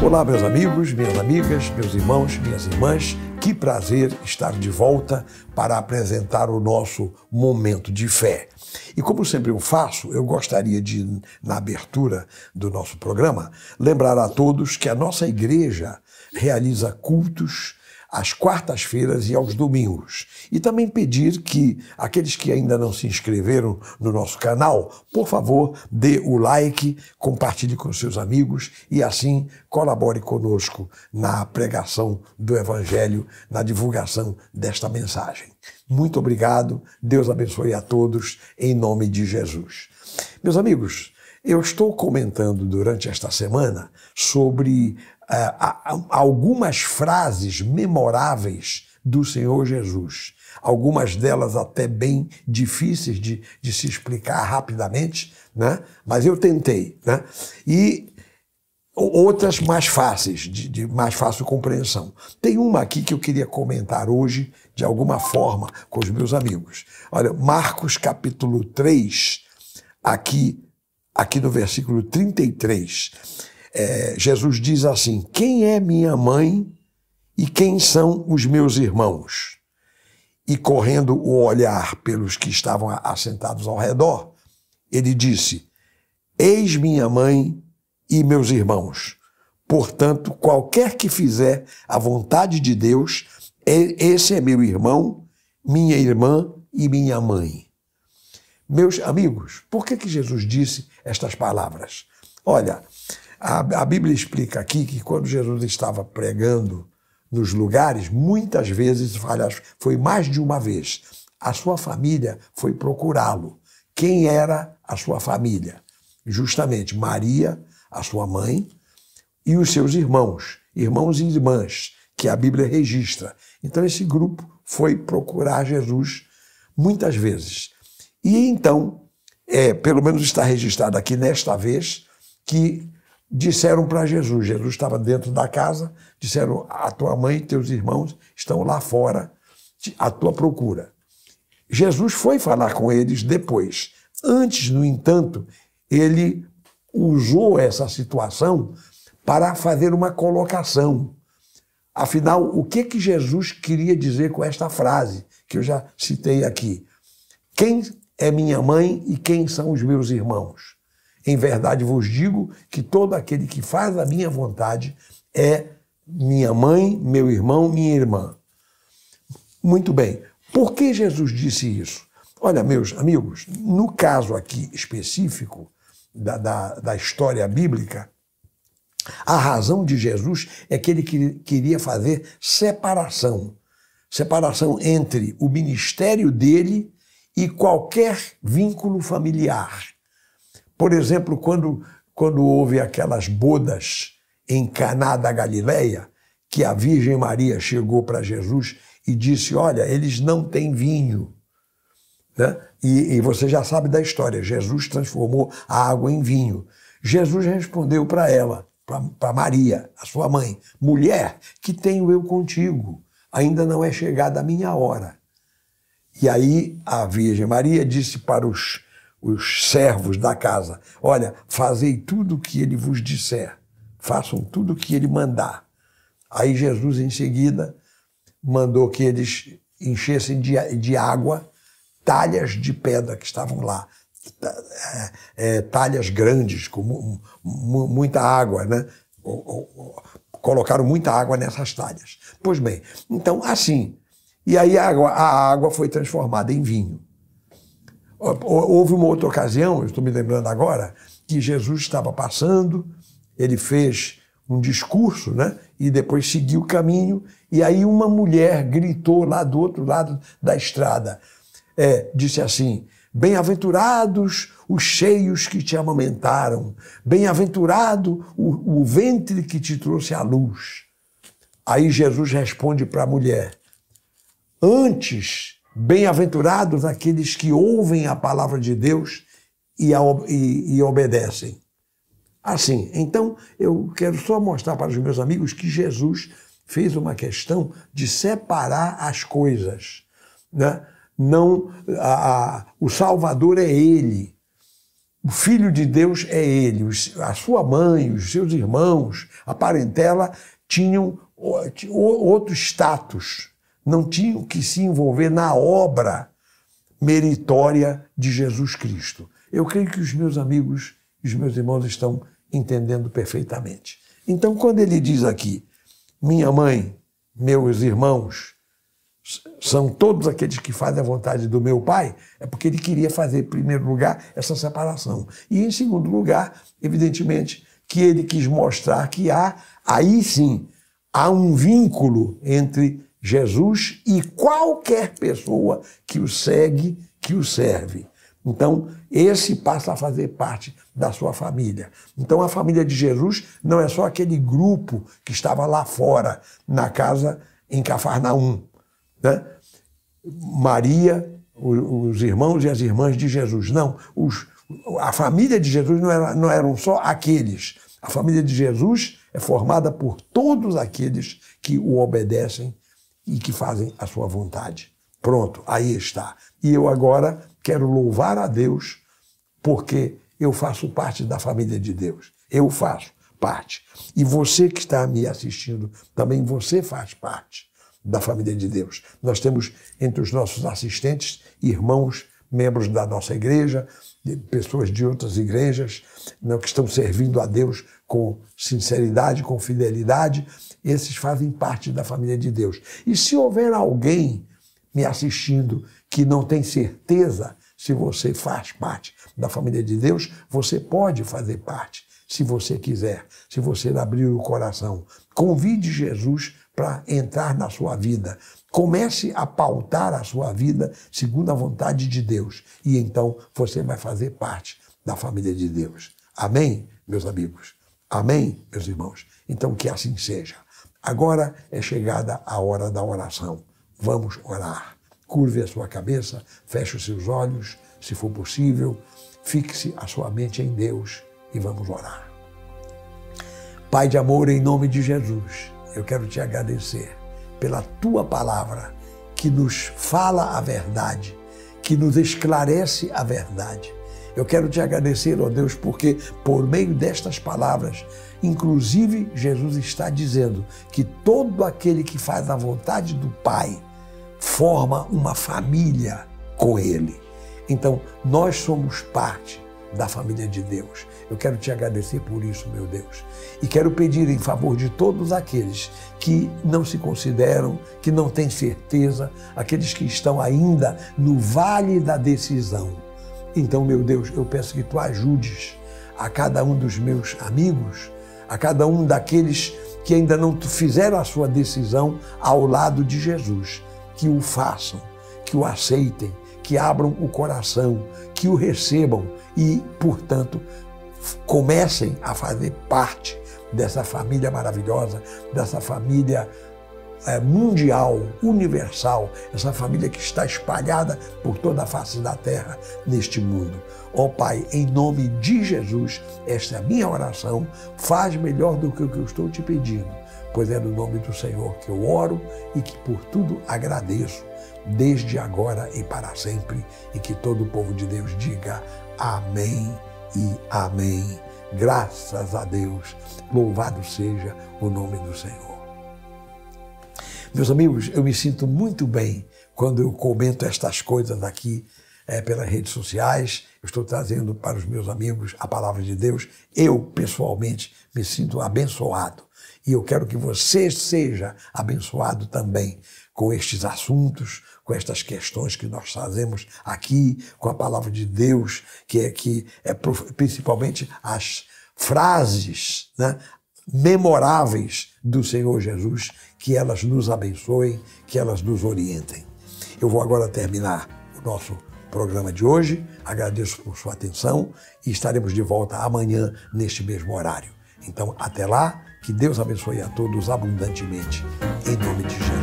Olá, meus amigos, minhas amigas, meus irmãos, minhas irmãs. Que prazer estar de volta para apresentar o nosso momento de fé. E como sempre eu faço, eu gostaria de, na abertura do nosso programa, lembrar a todos que a nossa igreja realiza cultos às quartas-feiras e aos domingos. E também pedir que aqueles que ainda não se inscreveram no nosso canal, por favor, dê o like, compartilhe com seus amigos e assim colabore conosco na pregação do Evangelho, na divulgação desta mensagem. Muito obrigado, Deus abençoe a todos, em nome de Jesus. Meus amigos, eu estou comentando durante esta semana sobre algumas frases memoráveis do Senhor Jesus. Algumas delas até bem difíceis de se explicar rapidamente, né? Mas eu tentei, né? E outras mais fáceis, de mais fácil compreensão. Tem uma aqui que eu queria comentar hoje, de alguma forma, com os meus amigos. Olha, Marcos capítulo 3, aqui no versículo 33, Jesus diz assim: quem é minha mãe e quem são os meus irmãos? E correndo o olhar pelos que estavam assentados ao redor, ele disse: eis minha mãe e meus irmãos. Portanto, qualquer que fizer a vontade de Deus, esse é meu irmão, minha irmã e minha mãe. Meus amigos, por que Jesus disse estas palavras? Olha, a Bíblia explica aqui que quando Jesus estava pregando nos lugares, muitas vezes, aliás, foi mais de uma vez, a sua família foi procurá-lo. Quem era a sua família? Justamente Maria, a sua mãe, e os seus irmãos e irmãs, que a Bíblia registra. Então esse grupo foi procurar Jesus muitas vezes. E então, pelo menos está registrado aqui nesta vez, que disseram para Jesus estava dentro da casa, disseram: a tua mãe e teus irmãos estão lá fora, à tua procura. Jesus foi falar com eles depois. Antes, no entanto, ele usou essa situação para fazer uma colocação. Afinal, o que Jesus queria dizer com esta frase, que eu já citei aqui? Quem é minha mãe e quem são os meus irmãos? Em verdade vos digo que todo aquele que faz a minha vontade é minha mãe, meu irmão, minha irmã. Muito bem. Por que Jesus disse isso? Olha, meus amigos, no caso aqui específico da história bíblica, a razão de Jesus é que ele queria fazer separação entre o ministério dele e qualquer vínculo familiar. Por exemplo, quando houve aquelas bodas em Caná da Galileia, que a Virgem Maria chegou para Jesus e disse: olha, eles não têm vinho. Né? E você já sabe da história, Jesus transformou a água em vinho. Jesus respondeu para ela, para Maria, a sua mãe: mulher, que tenho eu contigo? Ainda não é chegada a minha hora. E aí a Virgem Maria disse para os servos da casa: olha, fazei tudo o que ele vos disser, façam tudo o que ele mandar. Aí Jesus em seguida mandou que eles enchessem de água talhas de pedra que estavam lá, talhas grandes, com muita água, né? Colocaram muita água nessas talhas. Pois bem, então assim, e aí a água foi transformada em vinho. Houve uma outra ocasião, eu estou me lembrando agora, que Jesus estava passando, ele fez um discurso, né? E depois seguiu o caminho, e aí uma mulher gritou lá do outro lado da estrada, disse assim: bem-aventurados os cheios que te amamentaram, bem-aventurado o ventre que te trouxe à luz. Aí Jesus responde para a mulher: antes, bem-aventurados aqueles que ouvem a palavra de Deus e obedecem. Assim, então, eu quero só mostrar para os meus amigos que Jesus fez uma questão de separar as coisas, né? Não, o Salvador é Ele. o Filho de Deus é ele, a sua mãe, os seus irmãos, a parentela tinham outro status, não tinham que se envolver na obra meritória de Jesus Cristo. Eu creio que os meus amigos e os meus irmãos estão entendendo perfeitamente. Então, quando ele diz aqui, minha mãe, meus irmãos, são todos aqueles que fazem a vontade do meu Pai, é porque ele queria fazer, em primeiro lugar, essa separação. E, em segundo lugar, evidentemente, que ele quis mostrar que aí sim, há um vínculo entre Jesus e qualquer pessoa que o segue, que o serve. Então, esse passa a fazer parte da sua família. Então, a família de Jesus não é só aquele grupo que estava lá fora, na casa em Cafarnaum, né? Maria, os irmãos e as irmãs de Jesus. Não, a família de Jesus não eram só aqueles. A família de Jesus é formada por todos aqueles que o obedecem e que fazem a sua vontade. Pronto, aí está. E eu agora quero louvar a Deus porque eu faço parte da família de Deus. Eu faço parte. E você que está me assistindo, também você faz parte da família de Deus. Nós temos entre os nossos assistentes, irmãos, membros da nossa igreja, pessoas de outras igrejas, que estão servindo a Deus com sinceridade, com fidelidade. Esses fazem parte da família de Deus. E se houver alguém me assistindo que não tem certeza se você faz parte da família de Deus, você pode fazer parte, se você quiser, se você abrir o coração. Convide Jesus para entrar na sua vida. Comece a pautar a sua vida segundo a vontade de Deus. E então você vai fazer parte da família de Deus. Amém, meus amigos? Amém, meus irmãos? Então que assim seja. Agora é chegada a hora da oração. Vamos orar. Curve a sua cabeça, feche os seus olhos, se for possível, fixe a sua mente em Deus e vamos orar. Pai de amor, em nome de Jesus, eu quero te agradecer pela tua palavra que nos fala a verdade, que nos esclarece a verdade. Eu quero te agradecer, ó Deus, porque por meio destas palavras, inclusive Jesus está dizendo que todo aquele que faz a vontade do Pai forma uma família com Ele. Então, nós somos parte da família de Deus. Eu quero te agradecer por isso, meu Deus. E quero pedir em favor de todos aqueles que não se consideram, que não têm certeza, aqueles que estão ainda no vale da decisão. Então, meu Deus, eu peço que tu ajudes a cada um dos meus amigos, a cada um daqueles que ainda não fizeram a sua decisão ao lado de Jesus, que o façam, que o aceitem, que abram o coração, que o recebam e, portanto, comecem a fazer parte dessa família maravilhosa, dessa família mundial, universal, essa família que está espalhada por toda a face da terra neste mundo. Ó Pai, em nome de Jesus, esta é a minha oração, faz melhor do que o que eu estou te pedindo, pois é no nome do Senhor que eu oro e que por tudo agradeço, desde agora e para sempre, e que todo o povo de Deus diga amém e amém. Graças a Deus, louvado seja o nome do Senhor. Meus amigos, eu me sinto muito bem quando eu comento estas coisas aqui pelas redes sociais. Eu estou trazendo para os meus amigos a palavra de Deus. Eu, pessoalmente, me sinto abençoado. E eu quero que você seja abençoado também com estes assuntos, com estas questões que nós trazemos aqui, com a palavra de Deus, que é principalmente as frases, né, memoráveis do Senhor Jesus, que elas nos abençoem, que elas nos orientem. Eu vou agora terminar o nosso programa de hoje, agradeço por sua atenção e estaremos de volta amanhã neste mesmo horário. Então, até lá, que Deus abençoe a todos abundantemente, em nome de Jesus.